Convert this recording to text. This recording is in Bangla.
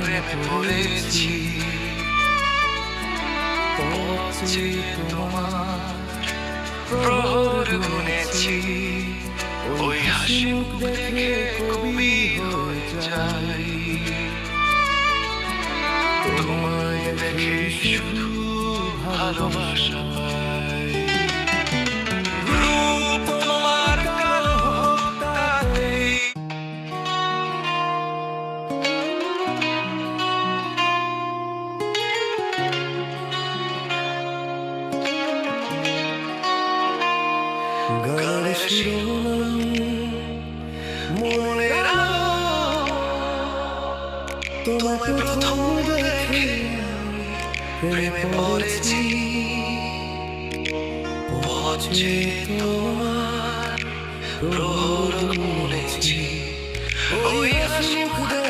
প্রেমে পড়েছি পথে তোমার প্রহর গুনেছি ওই হাসি মুখ দেখে কবি হয়ে যাই তোমায় দেখে শুধু ভালোবাসা পাই রূপ তোমার কালো তাতেই গানের শিরোনাম মনের তোমায় প্রথম দেখে প্রেমে পড়েছি পথে তোমার প্রহর গুনেছি ওই হাসি মুখ